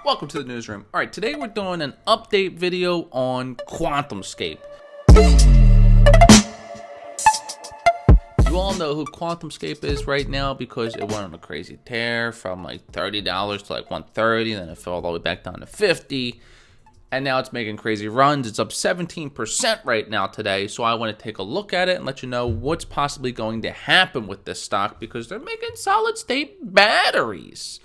Welcome to the newsroom. All right, today we're doing an update video on QuantumScape. You all know who QuantumScape is right now because it went on a crazy tear from like $30 to like $130, then it fell all the way back down to $50, and now it's making crazy runs. It's up 17% right now today, so I want to take a look at it and let you know what's possibly going to happen with this stock because they're making solid-state batteries.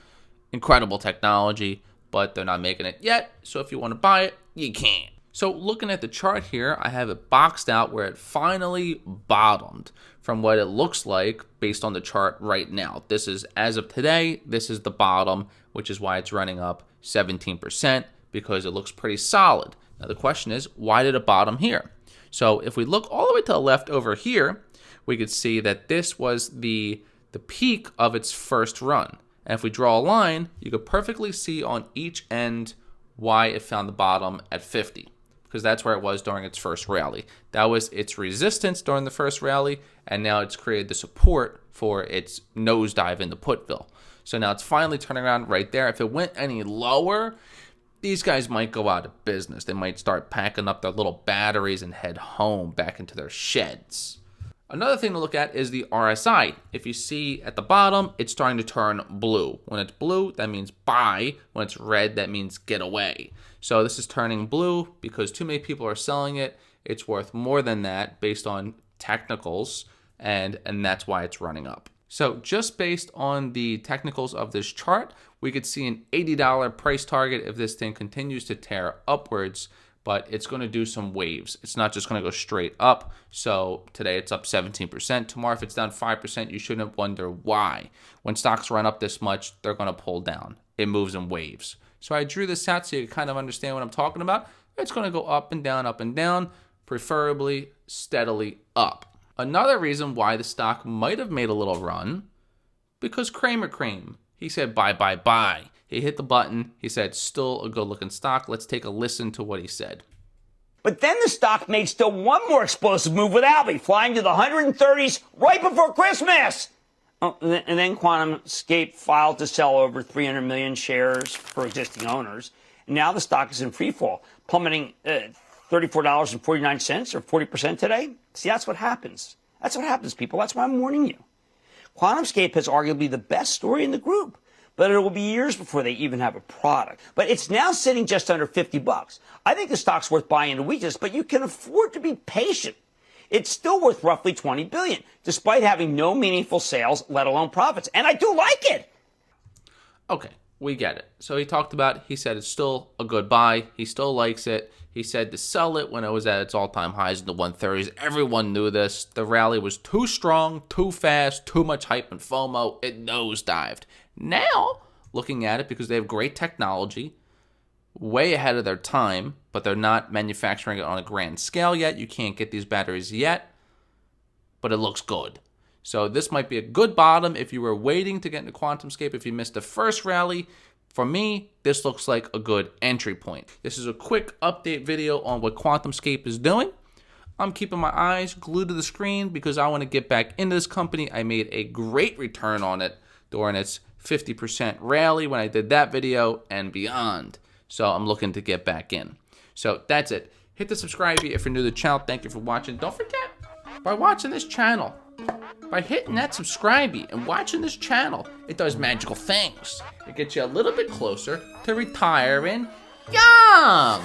Incredible technology, but they're not making it yet, so if you want to buy it, you can. So looking at the chart here, I have it boxed out where it finally bottomed from what it looks like based on the chart right now. This is, as of today, this is the bottom, which is why it's running up 17% because it looks pretty solid. Now the question is, why did it bottom here? So if we look all the way to the left over here, we could see that this was the peak of its first run. And if we draw a line, you could perfectly see on each end why it found the bottom at 50, because that's where it was during its first rally. That was its resistance during the first rally, and now it's created the support for its nosedive into Putville. So now it's finally turning around right there. If it went any lower, these guys might go out of business. They might start packing up their little batteries and head home back into their sheds. Another thing to look at is the RSI. If you see at the bottom, it's starting to turn blue. When it's blue, that means buy. When it's red, that means get away. So this is turning blue because too many people are selling it. It's worth more than that based on technicals, and that's why it's running up. So just based on the technicals of this chart, we could see an $80 price target if this thing continues to tear upwards, but it's going to do some waves. It's not just going to go straight up. So today it's up 17%. Tomorrow, if it's down 5%, you shouldn't wonder why. When stocks run up this much, they're going to pull down. It moves in waves. So I drew this out so you kind of understand what I'm talking about. It's going to go up and down, preferably steadily up. Another reason why the stock might have made a little run, because Kramer Cream, he said buy, buy, buy. He hit the button. He said, still a good-looking stock. Let's take a listen to what he said. But then the stock made still one more explosive move without me, flying to the 130s right before Christmas. Oh, and then QuantumScape filed to sell over 300 million shares for existing owners. And now the stock is in free fall, plummeting $34.49 or 40% today. See, that's what happens. That's what happens, people. That's why I'm warning you. QuantumScape has arguably the best story in the group, but it will be years before they even have a product. But it's now sitting just under $50. I think the stock's worth buying into weakness, but you can afford to be patient. It's still worth roughly $20 billion, despite having no meaningful sales, let alone profits. And I do like it. Okay, we get it. So he said it's still a good buy. He still likes it. He said to sell it when it was at its all-time highs in the 130s. Everyone knew this. The rally was too strong, too fast, too much hype and FOMO. It nosedived. Now, looking at it, because they have great technology, way ahead of their time, but they're not manufacturing it on a grand scale yet. You can't get these batteries yet, but it looks good. So this might be a good bottom if you were waiting to get into QuantumScape, if you missed the first rally. For me, this looks like a good entry point. This is a quick update video on what QuantumScape is doing. I'm keeping my eyes glued to the screen because I want to get back into this company. I made a great return on it during its 50% rally when I did that video and beyond. So I'm looking to get back in. So that's it. Hit the subscribe button if you're new to the channel. Thank you for watching. Don't forget, by watching this channel, by hitting that subscribe button and watching this channel, it does magical things. It gets you a little bit closer to retiring young.